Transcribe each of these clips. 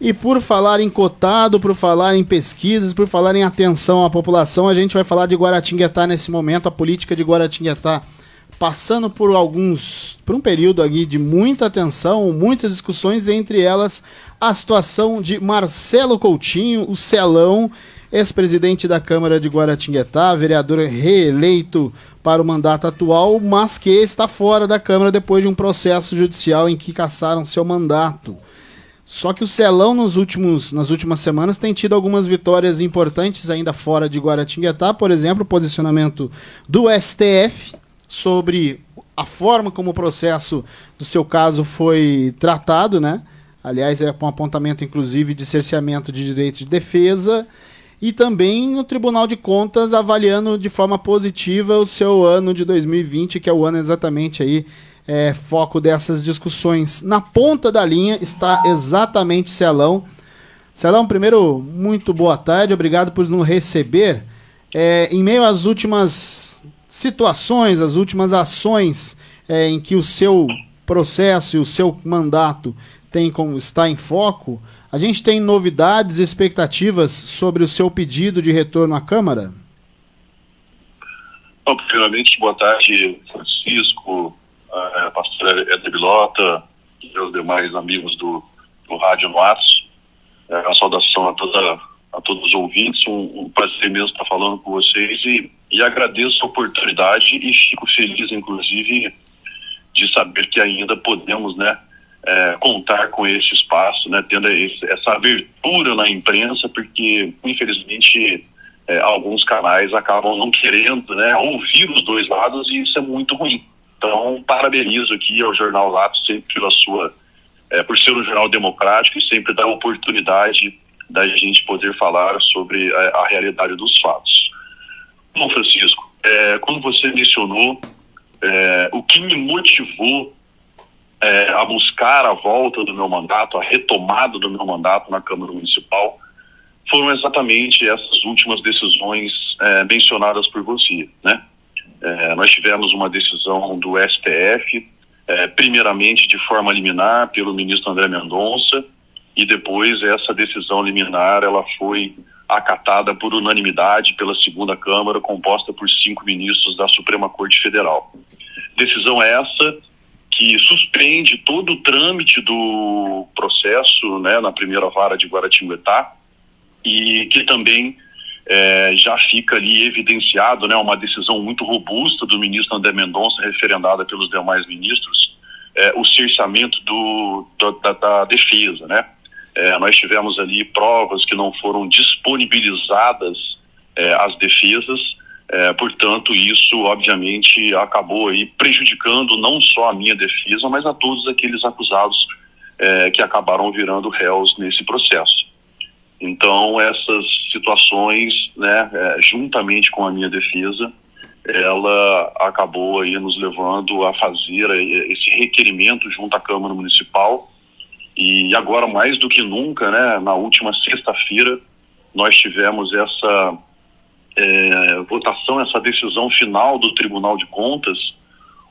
E por falar em cotado, por falar em pesquisas, por falar em atenção à população, a gente vai falar de Guaratinguetá nesse momento, a política de Guaratinguetá passando por um período aqui de muita atenção, muitas discussões, entre elas a situação de Marcelo Coutinho, o Celão, ex-presidente da Câmara de Guaratinguetá, vereador reeleito para o mandato atual, mas que está fora da Câmara depois de um processo judicial em que cassaram seu mandato. Só que o Celão nas últimas semanas tem tido algumas vitórias importantes ainda fora de Guaratinguetá, por exemplo, o posicionamento do STF sobre a forma como o processo do seu caso foi tratado, né? Aliás, é um apontamento, inclusive, de cerceamento de direito de defesa, e também no Tribunal de Contas avaliando de forma positiva o seu ano de 2020, que é o ano exatamente aí, foco dessas discussões. Na ponta da linha está exatamente Celão. Celão, primeiro, muito boa tarde, obrigado por nos receber. Em meio às últimas situações, as últimas ações em que o seu processo e o seu mandato está em foco, a gente tem novidades e expectativas sobre o seu pedido de retorno à Câmara? Bom, primeiramente, boa tarde, Francisco, a pastora Éder Bilota e os demais amigos do Rádio Noatos. A saudação a todos os ouvintes, um prazer mesmo estar falando com vocês e agradeço a oportunidade e fico feliz, inclusive, de saber que ainda podemos, contar com esse espaço, tendo essa abertura na imprensa, porque, infelizmente, alguns canais acabam não querendo, ouvir os dois lados, e isso é muito ruim. Então, parabenizo aqui ao Jornal Lattes sempre por ser um jornal democrático e sempre dar a oportunidade da gente poder falar sobre a realidade dos fatos. Bom, Francisco, quando você mencionou o que me motivou a buscar a volta do meu mandato, a retomada do meu mandato na Câmara Municipal, foram exatamente essas últimas decisões mencionadas por você, nós tivemos uma decisão do STF, primeiramente de forma liminar pelo ministro André Mendonça, e depois essa decisão liminar ela foi acatada por unanimidade pela segunda Câmara, composta por 5 ministros da Suprema Corte Federal. Decisão essa que suspende todo o trâmite do processo na primeira vara de Guaratinguetá, e que também já fica ali evidenciado uma decisão muito robusta do ministro André Mendonça, referendada pelos demais ministros, o cerceamento da defesa, nós tivemos ali provas que não foram disponibilizadas às defesas, portanto isso obviamente acabou aí prejudicando não só a minha defesa, mas a todos aqueles acusados que acabaram virando réus nesse processo. Então essas situações, juntamente com a minha defesa, ela acabou aí nos levando a fazer esse requerimento junto à Câmara Municipal. E agora, mais do que nunca, na última sexta-feira, nós tivemos essa votação, essa decisão final do Tribunal de Contas,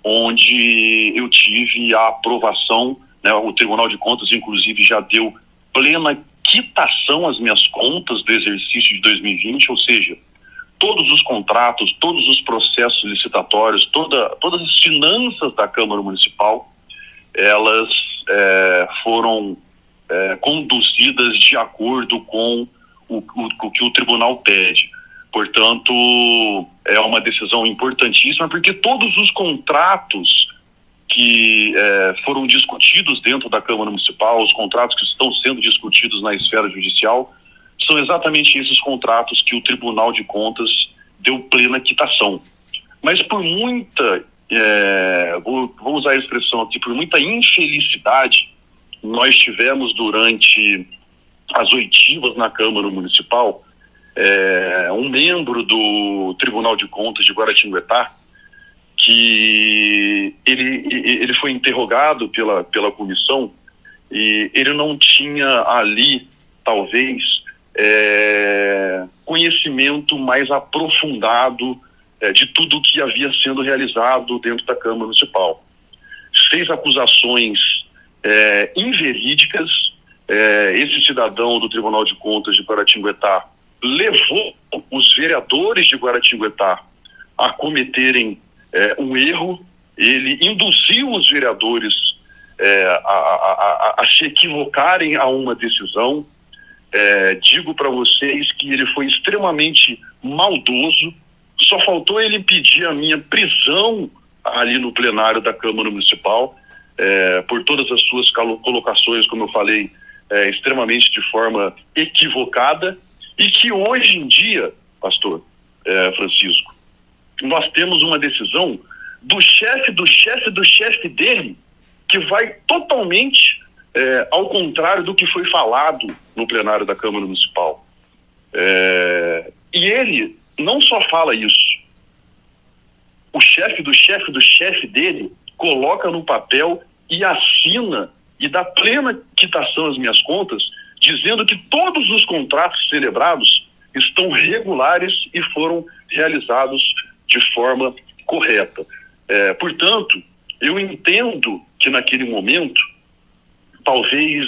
onde eu tive a aprovação, o Tribunal de Contas, inclusive, já deu plena quitação às minhas contas do exercício de 2020, ou seja, todos os contratos, todos os processos licitatórios, todas as finanças da Câmara Municipal, elas foram conduzidas de acordo com o que o tribunal pede. Portanto, é uma decisão importantíssima, porque todos os contratos que foram discutidos dentro da Câmara Municipal, os contratos que estão sendo discutidos na esfera judicial, são exatamente esses contratos que o Tribunal de Contas deu plena quitação. Mas por muita, vou usar a expressão aqui, por muita infelicidade, nós tivemos durante as oitivas na Câmara Municipal um membro do Tribunal de Contas de Guaratinguetá, que ele foi interrogado pela comissão, e ele não tinha ali, talvez, conhecimento mais aprofundado de tudo o que havia sendo realizado dentro da Câmara Municipal. Fez acusações inverídicas, esse cidadão do Tribunal de Contas de Guaratinguetá levou os vereadores de Guaratinguetá a cometerem um erro. Ele induziu os vereadores a se equivocarem a uma decisão. Digo para vocês que ele foi extremamente maldoso. Só faltou ele pedir a minha prisão ali no plenário da Câmara Municipal, por todas as suas colocações, como eu falei, extremamente de forma equivocada, e que hoje em dia, pastor Francisco, nós temos uma decisão do chefe dele, que vai totalmente ao contrário do que foi falado no plenário da Câmara Municipal. E ele não só fala isso, o chefe dele coloca no papel e assina e dá plena quitação às minhas contas, dizendo que todos os contratos celebrados estão regulares e foram realizados de forma correta. Portanto, eu entendo que naquele momento, talvez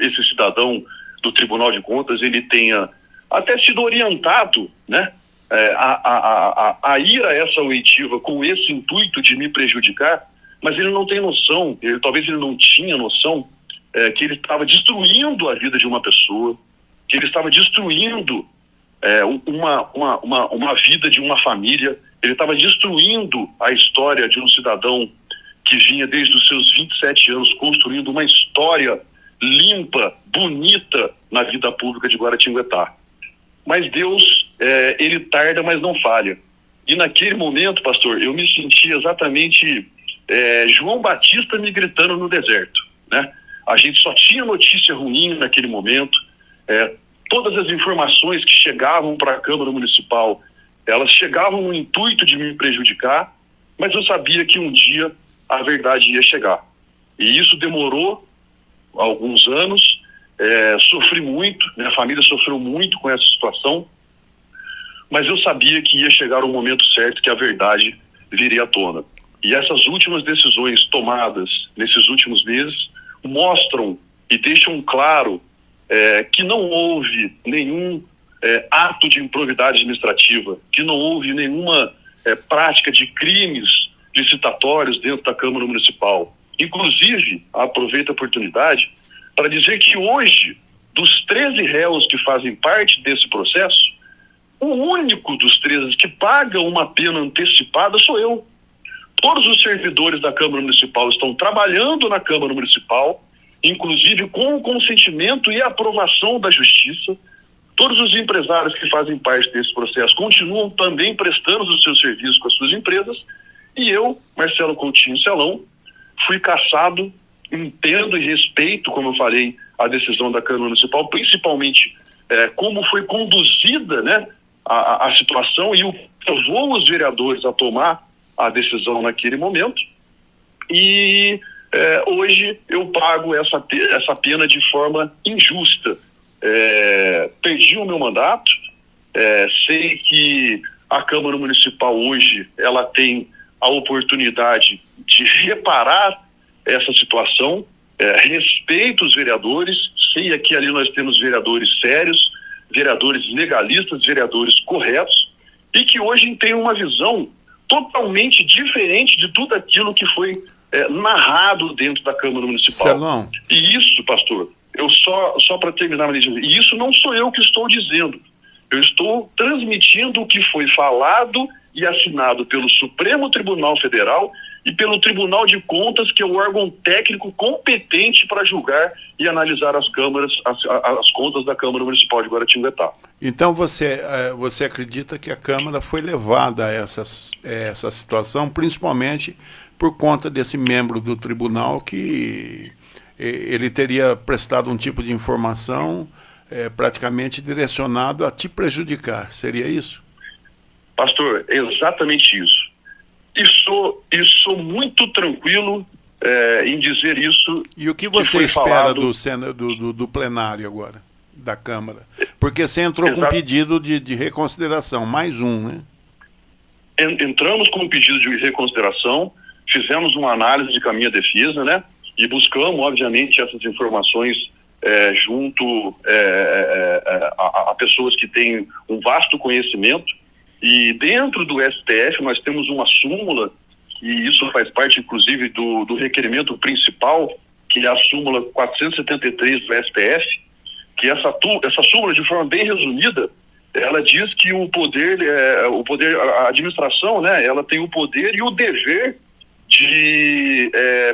esse cidadão do Tribunal de Contas ele tenha até sido orientado, né, a ir a essa oitiva com esse intuito de me prejudicar, mas ele não tem noção, talvez ele não tinha noção que ele estava destruindo a vida de uma pessoa, que ele estava destruindo uma vida de uma família, ele estava destruindo a história de um cidadão que vinha desde os seus 27 anos construindo uma história limpa, bonita na vida pública de Guaratinguetá. Mas Deus, ele tarda, mas não falha. E naquele momento, pastor, eu me senti exatamente João Batista me gritando no deserto, né? A gente só tinha notícia ruim naquele momento. Todas as informações que chegavam para a Câmara Municipal, elas chegavam no intuito de me prejudicar, mas eu sabia que um dia a verdade ia chegar. E isso demorou alguns anos, sofri muito, minha família sofreu muito com essa situação, mas eu sabia que ia chegar o momento certo que a verdade viria à tona. E essas últimas decisões tomadas nesses últimos meses mostram e deixam claro que não houve nenhum ato de improbidade administrativa, que não houve nenhuma prática de crimes licitatórios dentro da Câmara Municipal. Inclusive, aproveito a oportunidade para dizer que hoje, dos 13 réus que fazem parte desse processo, o único dos 13 que paga uma pena antecipada sou eu. Todos os servidores da Câmara Municipal estão trabalhando na Câmara Municipal, inclusive com o consentimento e aprovação da Justiça. Todos os empresários que fazem parte desse processo continuam também prestando os seus serviços com as suas empresas. E eu, Marcelo Coutinho Celão, fui cassado, entendo e respeito, como eu falei, a decisão da Câmara Municipal, principalmente como foi conduzida, né, a situação e o que levou os vereadores a tomar a decisão naquele momento. E hoje eu pago essa pena de forma injusta. Perdi o meu mandato, sei que a Câmara Municipal hoje ela tem a oportunidade de reparar essa situação, respeito os vereadores, sei que ali nós temos vereadores sérios, vereadores legalistas, vereadores corretos, e que hoje tem uma visão totalmente diferente de tudo aquilo que foi narrado dentro da Câmara Municipal. Celão. E isso, pastor, eu só para terminar, e isso não sou eu que estou dizendo, eu estou transmitindo o que foi falado e assinado pelo Supremo Tribunal Federal e pelo Tribunal de Contas, que é o órgão técnico competente para julgar e analisar as contas da Câmara Municipal de Guaratinguetá. Então você acredita que a Câmara foi levada a essa situação, principalmente por conta desse membro do tribunal que ele teria prestado um tipo de informação praticamente direcionado a te prejudicar, seria isso? Pastor, é exatamente isso. E sou muito tranquilo em dizer isso. E o que você espera do plenário agora, da Câmara? Porque você entrou com um pedido de reconsideração, mais um, né? Entramos com um pedido de reconsideração, fizemos uma análise de caminho à defesa, né? E buscamos, obviamente, essas informações junto a pessoas que têm um vasto conhecimento, e dentro do STF nós temos uma súmula, e isso faz parte inclusive do requerimento principal, que é a súmula 473 do STF, que essa súmula, de forma bem resumida, ela diz que a administração, né, ela tem o poder e o dever de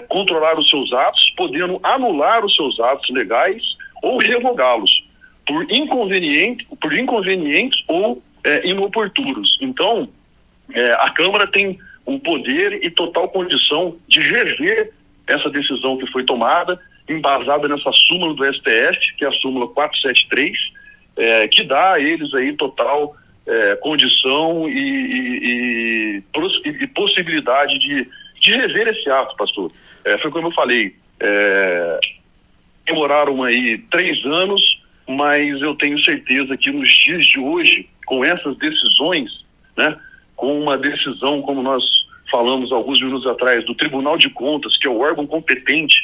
controlar os seus atos, podendo anular os seus atos legais ou revogá-los por inconvenientes ou inoportunos. Então, a Câmara tem o poder e total condição de rever essa decisão que foi tomada, embasada nessa súmula do STF, que é a súmula 473, que dá a eles aí total condição e possibilidade de rever esse ato, pastor. Foi como eu falei, demoraram aí 3 anos, mas eu tenho certeza que nos dias de hoje, com essas decisões, né, com uma decisão, como nós falamos alguns minutos atrás, do Tribunal de Contas, que é o órgão competente,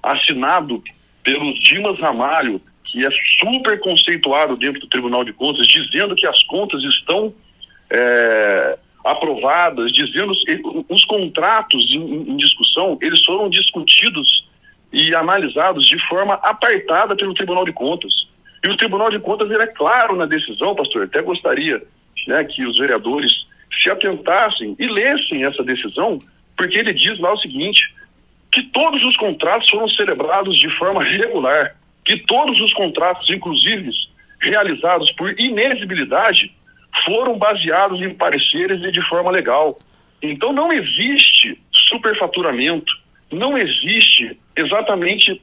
assinado pelo Dimas Ramalho, que é super conceituado dentro do Tribunal de Contas, dizendo que as contas estão aprovadas, dizendo os contratos em discussão, eles foram discutidos e analisados de forma apartada pelo Tribunal de Contas. E o Tribunal de Contas, ele é claro na decisão, pastor. Até gostaria, né, que os vereadores se atentassem e lessem essa decisão, porque ele diz lá o seguinte, que todos os contratos foram celebrados de forma regular, que todos os contratos, inclusive realizados por inexigibilidade, foram baseados em pareceres e de forma legal. Então não existe superfaturamento, não existe exatamente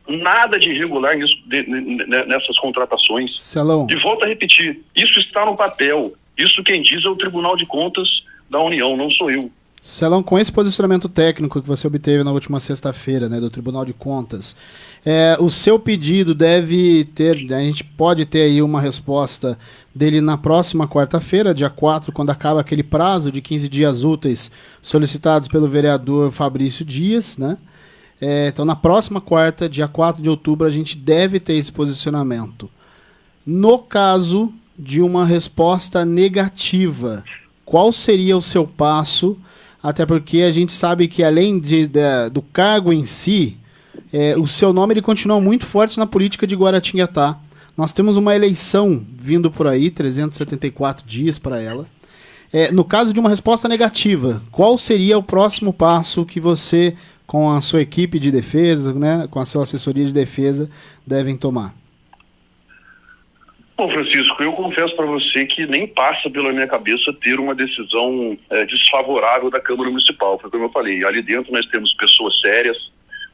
nada de irregular nessas contratações. Celão. E volto a repetir, isso está no papel, isso quem diz é o Tribunal de Contas da União, não sou eu. Celão, com esse posicionamento técnico que você obteve na última sexta-feira, né, do Tribunal de Contas, o seu pedido deve ter, a gente pode ter aí uma resposta dele na próxima quarta-feira, dia 4, quando acaba aquele prazo de 15 dias úteis solicitados pelo vereador Fabrício Dias, né? Então, na próxima quarta, dia 4 de outubro, a gente deve ter esse posicionamento. No caso de uma resposta negativa, qual seria o seu passo? Até porque a gente sabe que, além do cargo em si, o seu nome ele continua muito forte na política de Guaratinguetá. Nós temos uma eleição vindo por aí, 374 dias para ela. No caso de uma resposta negativa, qual seria o próximo passo que você, com a sua equipe de defesa, né, com a sua assessoria de defesa, devem tomar? Bom, Francisco, eu confesso para você que nem passa pela minha cabeça ter uma decisão desfavorável da Câmara Municipal. Foi como eu falei, ali dentro nós temos pessoas sérias,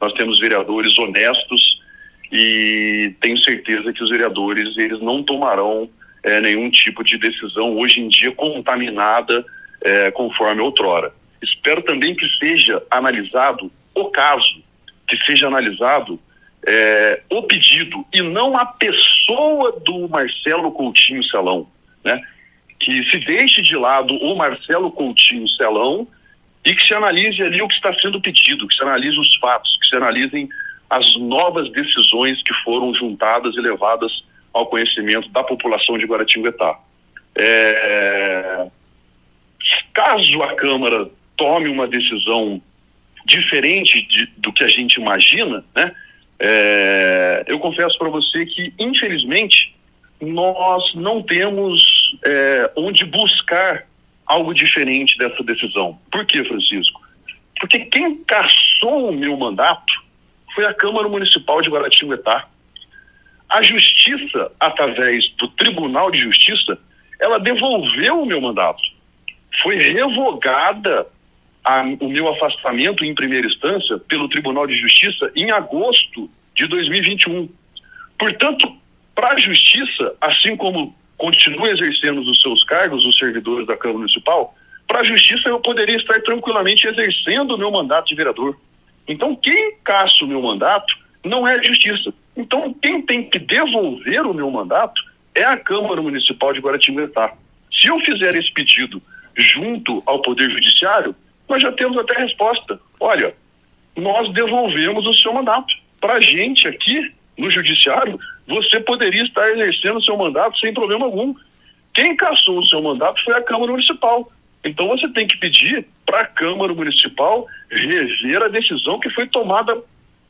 nós temos vereadores honestos, e tenho certeza que os vereadores eles não tomarão nenhum tipo de decisão hoje em dia contaminada conforme outrora. Espero também que seja analisado o caso, que seja analisado o pedido e não a pessoa do Marcelo Coutinho Celão, né? Que se deixe de lado o Marcelo Coutinho Celão e que se analise ali o que está sendo pedido, que se analise os fatos, que se analisem as novas decisões que foram juntadas e levadas ao conhecimento da população de Guaratinguetá. Caso a Câmara tome uma decisão diferente do que a gente imagina, né? Eu confesso para você que, infelizmente, nós não temos onde buscar algo diferente dessa decisão. Por quê, Francisco? Porque quem cassou o meu mandato foi a Câmara Municipal de Guaratinguetá. A Justiça, através do Tribunal de Justiça, ela devolveu o meu mandato. Foi revogada o meu afastamento em primeira instância pelo Tribunal de Justiça em agosto de 2021. Portanto, para a Justiça, assim como continuam exercendo os seus cargos os servidores da Câmara Municipal, para a Justiça eu poderia estar tranquilamente exercendo o meu mandato de vereador. Então, quem caça o meu mandato não é a Justiça. Então, quem tem que devolver o meu mandato é a Câmara Municipal de Guaratinguetá. Se eu fizer esse pedido junto ao Poder Judiciário, nós já temos até a resposta. Olha, nós devolvemos o seu mandato. Para a gente aqui, no judiciário, você poderia estar exercendo o seu mandato sem problema algum. Quem cassou o seu mandato foi a Câmara Municipal. Então você tem que pedir para a Câmara Municipal rever a decisão que foi tomada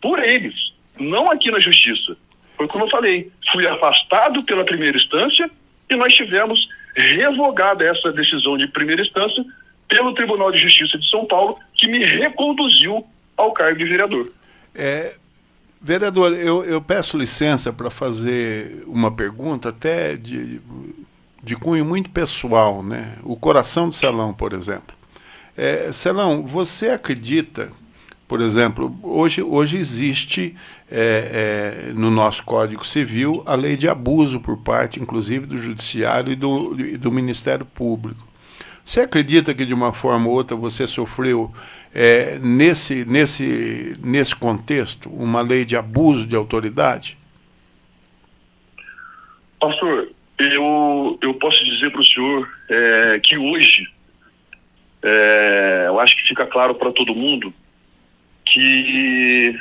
por eles, não aqui na Justiça. Foi como eu falei, fui afastado pela primeira instância e nós tivemos revogada essa decisão de primeira instância pelo Tribunal de Justiça de São Paulo, que me reconduziu ao cargo de vereador. Vereador, eu peço licença para fazer uma pergunta até de cunho muito pessoal, né? O coração do Celão, por exemplo. Celão, você acredita, por exemplo, hoje existe no nosso Código Civil a lei de abuso por parte, inclusive, do Judiciário e do Ministério Público. Você acredita que, de uma forma ou outra, você sofreu, nesse contexto, uma lei de abuso de autoridade? Pastor, eu posso dizer para o senhor que hoje, eu acho que fica claro para todo mundo que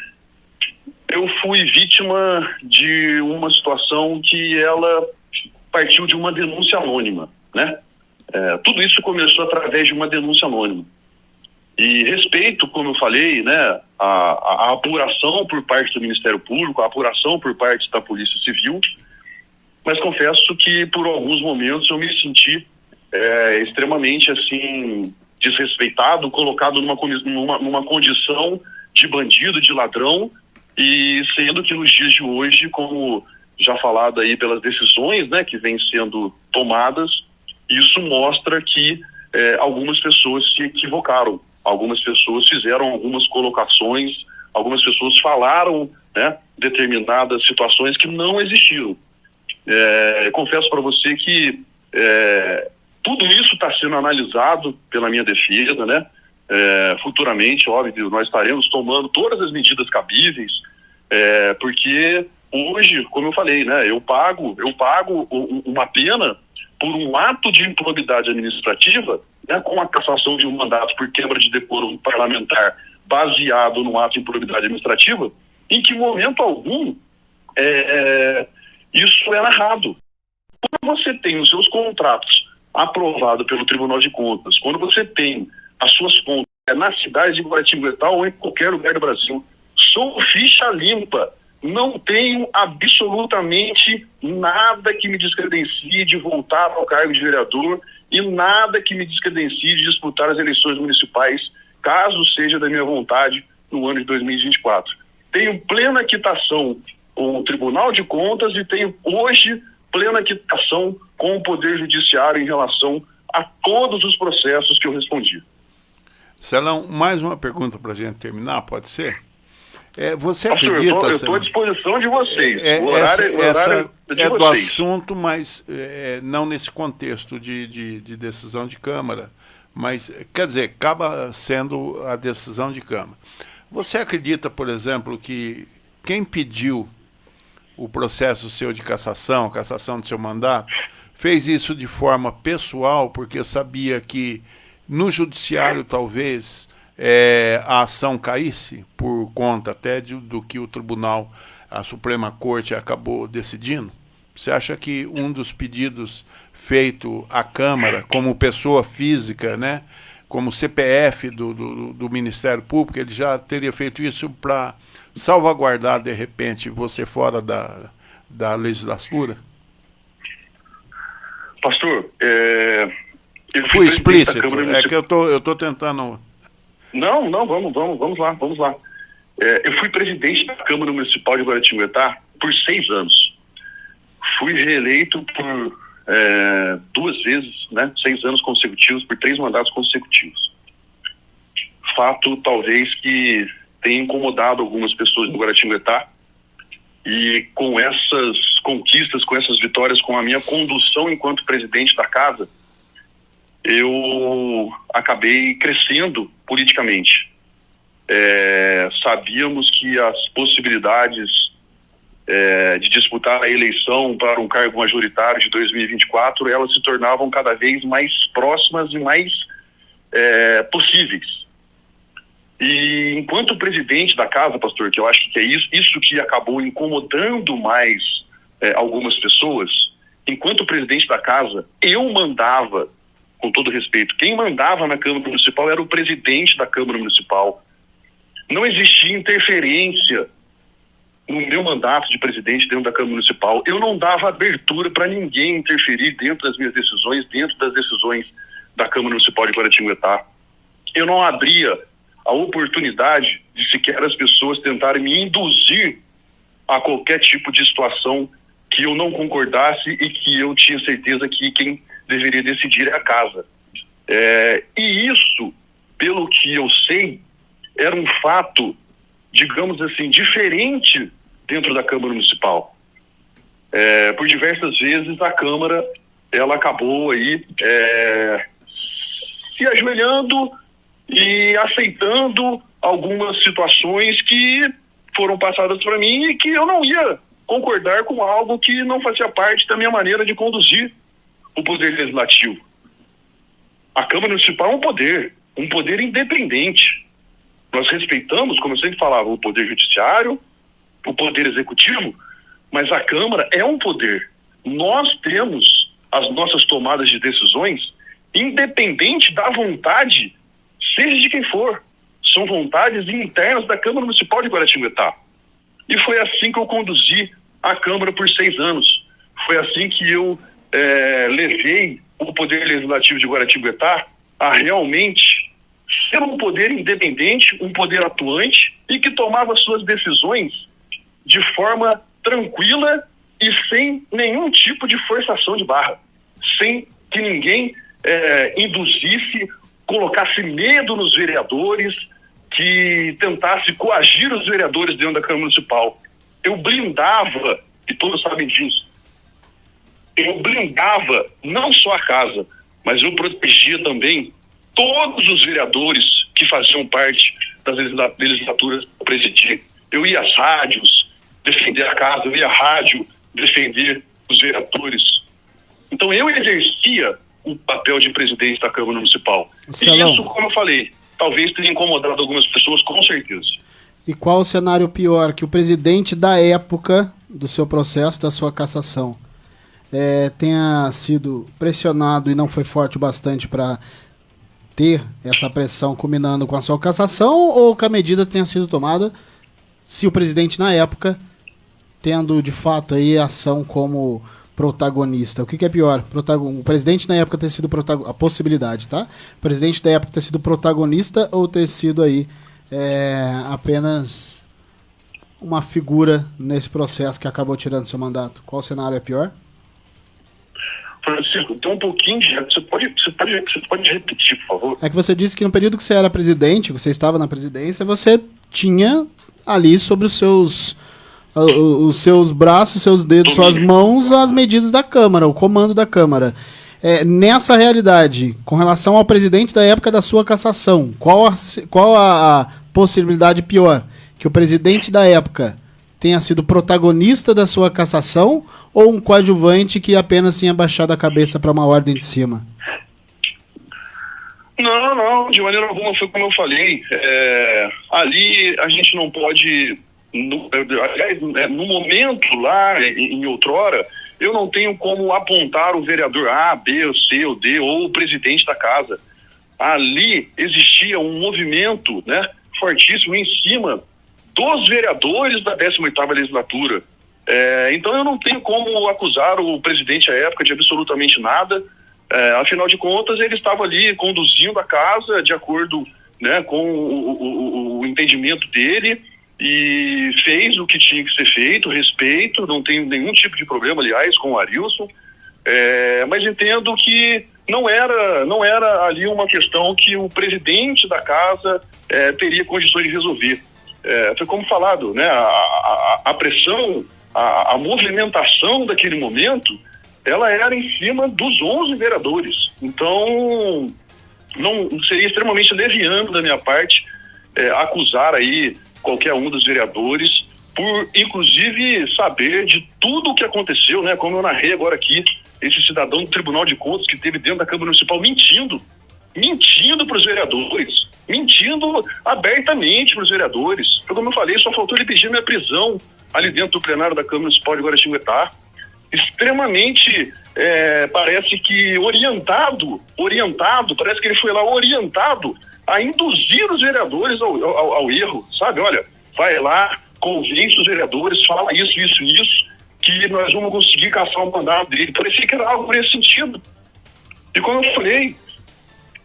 eu fui vítima de uma situação que ela partiu de uma denúncia anônima, né? Tudo isso começou através de uma denúncia anônima. E respeito, como eu falei, né, a apuração por parte do Ministério Público, a apuração por parte da Polícia Civil, mas confesso que por alguns momentos eu me senti extremamente assim desrespeitado, colocado numa condição de bandido, de ladrão, e sendo que nos dias de hoje, como já falado aí pelas decisões, né, que vêm sendo tomadas, isso mostra que algumas pessoas se equivocaram, algumas pessoas fizeram algumas colocações, algumas pessoas falaram, né, determinadas situações que não existiram. Confesso para você que tudo isso está sendo analisado pela minha defesa, né? Futuramente, óbvio, nós estaremos tomando todas as medidas cabíveis, porque hoje, como eu falei, né, eu pago uma pena por um ato de improbidade administrativa, né, com a cassação de um mandato por quebra de decoro parlamentar baseado no ato de improbidade administrativa, em que momento algum isso é narrado. Quando você tem os seus contratos aprovados pelo Tribunal de Contas, quando você tem as suas contas na cidade de Guaratinguetá ou em qualquer lugar do Brasil, sou ficha limpa, não tenho absolutamente nada que me descredencie de voltar ao cargo de vereador e nada que me descredencie de disputar as eleições municipais, caso seja da minha vontade, no ano de 2024. Tenho plena quitação com o Tribunal de Contas e tenho hoje plena quitação com o Poder Judiciário em relação a todos os processos que eu respondi. Celão, mais uma pergunta para a gente terminar, pode ser? Você Pastor, acredita... eu estou à disposição de vocês. Essa de é vocês. do assunto, mas não nesse contexto de decisão de Câmara, mas, quer dizer, acaba sendo a decisão de Câmara. Você acredita, por exemplo, que quem pediu o processo seu de cassação do seu mandato, fez isso de forma pessoal, porque sabia que no judiciário talvez a ação caísse, por conta até do que o tribunal, a Suprema Corte acabou decidindo? Você acha que um dos pedidos feito à Câmara, como pessoa física, né, como CPF do Ministério Público, ele já teria feito isso para salvaguardar, de repente, você fora da legislatura? Pastor, eu fui explícito, que eu tô tentando... Não, vamos lá. Eu fui presidente da Câmara Municipal de Guaratinguetá por 6 anos. Fui reeleito por 2 vezes, né, 6 anos consecutivos, por 3 mandatos consecutivos. Fato, talvez, que tem incomodado algumas pessoas no Guaratinguetá, e com essas conquistas, com essas vitórias, com a minha condução enquanto presidente da casa, eu acabei crescendo politicamente. Sabíamos que as possibilidades de disputar a eleição para um cargo majoritário de 2024, elas se tornavam cada vez mais próximas e mais possíveis. E enquanto presidente da casa, pastor, que eu acho que é isso que acabou incomodando mais algumas pessoas, enquanto presidente da casa, eu mandava, com todo respeito, quem mandava na Câmara Municipal era o presidente da Câmara Municipal. Não existia interferência no meu mandato de presidente dentro da Câmara Municipal. Eu não dava abertura para ninguém interferir dentro das minhas decisões, dentro das decisões da Câmara Municipal de Guaratinguetá. Eu não abria a oportunidade de sequer as pessoas tentarem me induzir a qualquer tipo de situação que eu não concordasse e que eu tinha certeza que quem deveria decidir é a casa. E isso, pelo que eu sei, era um fato, digamos assim, diferente dentro da Câmara Municipal. Por diversas vezes a Câmara, ela acabou aí se ajoelhando e aceitando algumas situações que foram passadas para mim e que eu não ia concordar com algo que não fazia parte da minha maneira de conduzir o poder legislativo. A Câmara Municipal é um poder independente. Nós respeitamos, como eu sempre falava, o poder judiciário, o poder executivo, mas a Câmara é um poder. Nós temos as nossas tomadas de decisões independente da vontade, seja de quem for. São vontades internas da Câmara Municipal de Guaratinguetá. E foi assim que eu conduzi a Câmara por 6 anos. Foi assim que eu levei o Poder Legislativo de Guaratinguetá a realmente ser um poder independente, um poder atuante e que tomava suas decisões de forma tranquila e sem nenhum tipo de forçação de barra. Sem que ninguém induzisse, colocasse medo nos vereadores, que tentasse coagir os vereadores dentro da Câmara Municipal. Eu blindava, e todos sabem disso, eu blindava não só a casa, mas eu protegia também todos os vereadores que faziam parte das legislaturas que eu presidi. Eu ia às rádios defender a casa, eu ia à rádio defender os vereadores. Então eu exercia o papel de presidente da Câmara Municipal. Celão. E isso, como eu falei, talvez tenha incomodado algumas pessoas, com certeza. E qual o cenário pior? Que o presidente da época do seu processo, da sua cassação, tenha sido pressionado e não foi forte o bastante para ter essa pressão culminando com a sua cassação, ou que a medida tenha sido tomada se o presidente na época tendo de fato aí ação como protagonista? O que é pior? O presidente na época ter sido a possibilidade, tá? O presidente da época ter sido protagonista ou ter sido aí apenas uma figura nesse processo que acabou tirando seu mandato? Qual cenário é pior? Francisco, tem um pouquinho de... Você pode repetir, por favor? É que você disse que no período que você era presidente, você estava na presidência, você tinha ali sobre os seus braços, seus dedos, suas mãos, as medidas da Câmara, o comando da Câmara. Nessa realidade, com relação ao presidente da época da sua cassação, qual a possibilidade pior? Que o presidente da época tenha sido protagonista da sua cassação ou um coadjuvante que apenas tinha baixado a cabeça para uma ordem de cima? Não, de maneira alguma, foi como eu falei. Ali a gente não pode... No momento lá, em outrora, eu não tenho como apontar o vereador A, B, ou C, ou D, ou o presidente da casa. Ali existia um movimento, né, fortíssimo em cima dos vereadores da 18ª legislatura. Então eu não tenho como acusar o presidente à época de absolutamente nada. Afinal de contas, ele estava ali conduzindo a casa de acordo, né, com o entendimento dele, e fez o que tinha que ser feito, respeito, não tenho nenhum tipo de problema, aliás, com o Arilson, mas entendo que não era ali uma questão que o presidente da casa teria condições de resolver. Foi como falado, né, a pressão, a movimentação daquele momento, ela era em cima dos 11 vereadores. Então, não seria extremamente leviano da minha parte acusar aí qualquer um dos vereadores por, inclusive, saber de tudo o que aconteceu, né? Como eu narrei agora aqui, esse cidadão do Tribunal de Contas que esteve dentro da Câmara Municipal mentindo para os vereadores, mentindo abertamente para os vereadores. Então, como eu falei, só faltou ele pedir minha prisão ali dentro do plenário da Câmara Municipal de Guaratinguetá. Extremamente, parece que orientado, parece que ele foi lá orientado a induzir os vereadores ao erro, sabe? Olha, vai lá, convence os vereadores, fala isso, que nós vamos conseguir caçar o mandato dele. Parecia que era algo nesse sentido. E como eu falei,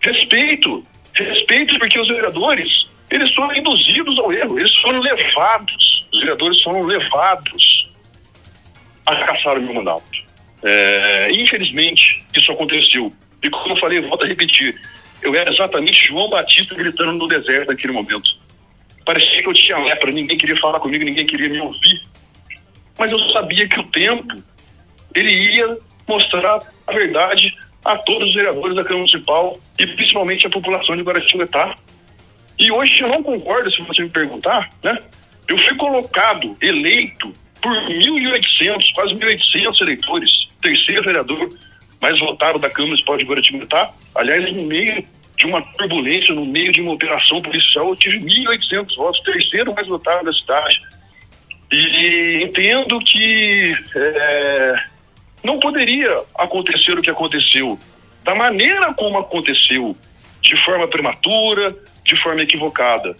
respeito, porque os vereadores, eles foram induzidos ao erro, eles foram levados, os vereadores foram levados a caçar o meu mandato. Infelizmente, isso aconteceu. E como eu falei, volto a repetir, eu era exatamente João Batista gritando no deserto naquele momento. Parecia que eu tinha lepra, ninguém queria falar comigo, ninguém queria me ouvir. Mas eu sabia que o tempo, ele ia mostrar a verdade a todos os vereadores da Câmara Municipal e principalmente a população de Guaratinguetá. E hoje eu não concordo, se você me perguntar, né? Eu fui colocado, eleito por 1.800, quase 1.800 eleitores, terceiro vereador mais votado da Câmara Municipal de Guaratinguetá. Aliás, no meio de uma turbulência, no meio de uma operação policial, eu tive 1.800 votos, terceiro mais votado da cidade. E entendo que não poderia acontecer o que aconteceu, da maneira como aconteceu, de forma prematura, de forma equivocada.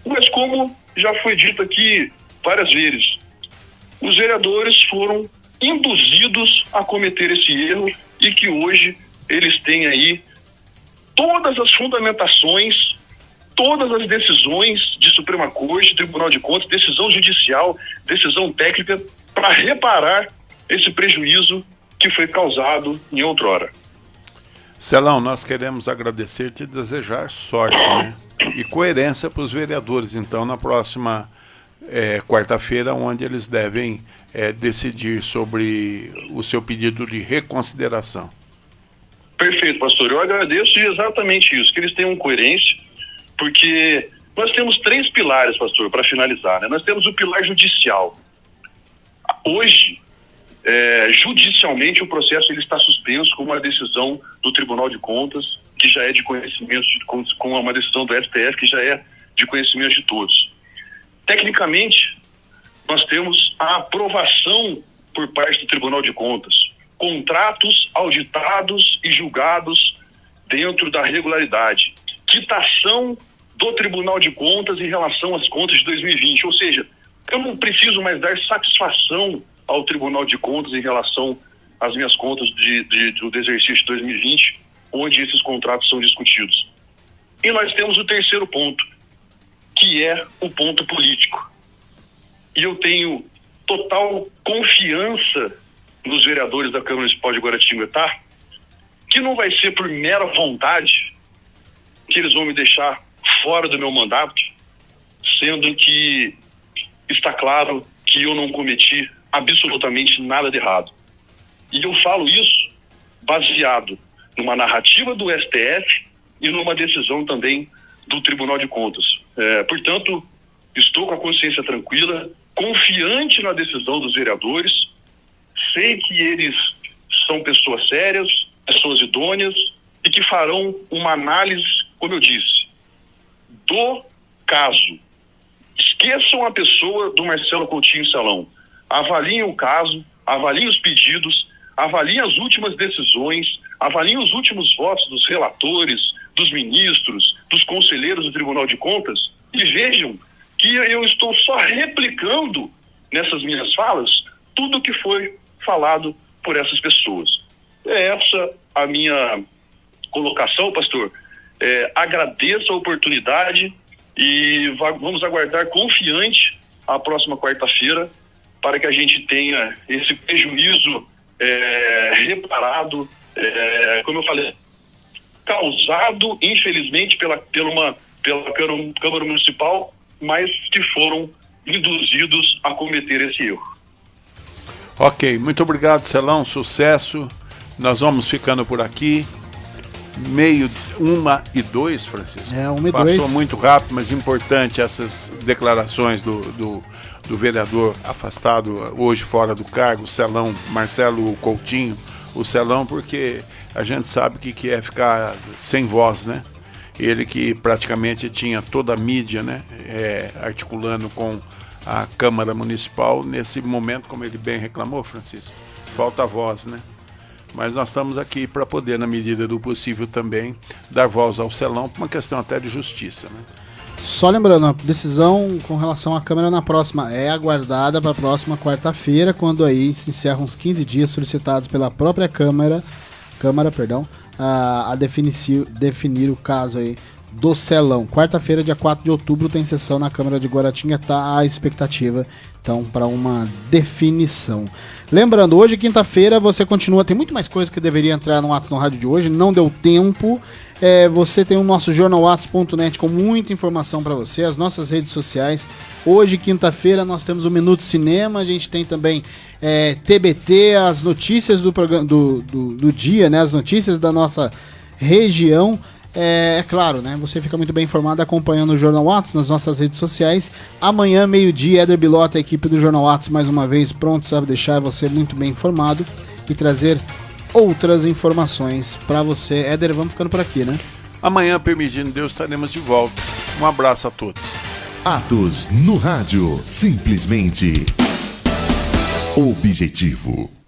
Mas como já foi dito aqui várias vezes, os vereadores foram induzidos a cometer esse erro e que hoje eles têm aí todas as fundamentações, todas as decisões de Suprema Corte, Tribunal de Contas, decisão judicial, decisão técnica, para reparar esse prejuízo que foi causado em outrora. Celão, nós queremos agradecer e te desejar sorte, né? E coerência para os vereadores, então, na próxima quarta-feira, onde eles devem decidir sobre o seu pedido de reconsideração. Perfeito, pastor. Eu agradeço exatamente isso, que eles tenham coerência, porque nós temos 3 pilares, pastor, para finalizar, né? Nós temos o pilar judicial. Hoje, judicialmente, o processo ele está suspenso com uma decisão do Tribunal de Contas, que já é de conhecimento, com uma decisão do STF, que já é de conhecimento de todos. Tecnicamente, nós temos a aprovação por parte do Tribunal de Contas, contratos auditados e julgados dentro da regularidade, quitação do Tribunal de Contas em relação às contas de 2020, ou seja, eu não preciso mais dar satisfação ao Tribunal de Contas em relação às minhas contas do exercício de 2020, onde esses contratos são discutidos. E nós temos o terceiro ponto, que é o ponto político. E eu tenho total confiança nos vereadores da Câmara Municipal de Guaratinguetá, que não vai ser por mera vontade que eles vão me deixar fora do meu mandato, sendo que está claro que eu não cometi absolutamente nada de errado. E eu falo isso baseado numa narrativa do STF e numa decisão também do Tribunal de Contas. Portanto, estou com a consciência tranquila, confiante na decisão dos vereadores, sei que eles são pessoas sérias, pessoas idôneas e que farão uma análise, como eu disse, do caso. Esqueçam a pessoa do Marcelo Coutinho Celão. Avaliem o caso, avaliem os pedidos, avaliem as últimas decisões, avaliem os últimos votos dos relatores, dos ministros, dos conselheiros do Tribunal de Contas e vejam que eu estou só replicando nessas minhas falas tudo o que foi falado por essas pessoas. É essa a minha colocação, pastor. Agradeço a oportunidade e vamos aguardar confiante a próxima quarta-feira para que a gente tenha esse prejuízo reparado, como eu falei, causado, infelizmente, pela Câmara Municipal, mas que foram induzidos a cometer esse erro. Ok, muito obrigado, Celão, sucesso. Nós vamos ficando por aqui. 1h02, Francisco. 1h02. Passou muito rápido, mas importante essas declarações do vereador afastado, hoje fora do cargo, Celão, Marcelo Coutinho, o Celão, porque a gente sabe o que é ficar sem voz, né? ele que praticamente tinha toda a mídia, né, articulando com a Câmara Municipal. Nesse momento, como ele bem reclamou, Francisco, falta voz, né? Mas nós estamos aqui para poder, na medida do possível também, dar voz ao Celão, por uma questão até de justiça, né? Só lembrando, a decisão com relação à Câmara na próxima é aguardada para a próxima quarta-feira, quando aí se encerram os 15 dias solicitados pela própria Câmara, a definir o caso aí do Celão. Quarta-feira, dia 4 de outubro, tem sessão na Câmara de Guaratinguetá, a expectativa, então, para uma definição. Lembrando, hoje, quinta-feira, você continua, tem muito mais coisa que deveria entrar no Atos no Rádio de hoje, não deu tempo. Você tem o nosso jornalatos.net com muita informação para você, as nossas redes sociais. Hoje, quinta-feira, nós temos o Minuto Cinema, a gente tem também TBT, as notícias do dia, né, as notícias da nossa região. Claro, né? Você fica muito bem informado acompanhando o Jornal Atos nas nossas redes sociais. Amanhã, meio-dia, Éder Bilota, a equipe do Jornal Atos, mais uma vez, pronto, sabe deixar você muito bem informado e trazer outras informações para você. Éder, vamos ficando por aqui, né? Amanhã, permitindo Deus, estaremos de volta. Um abraço a todos. Atos no Rádio, simplesmente objetivo.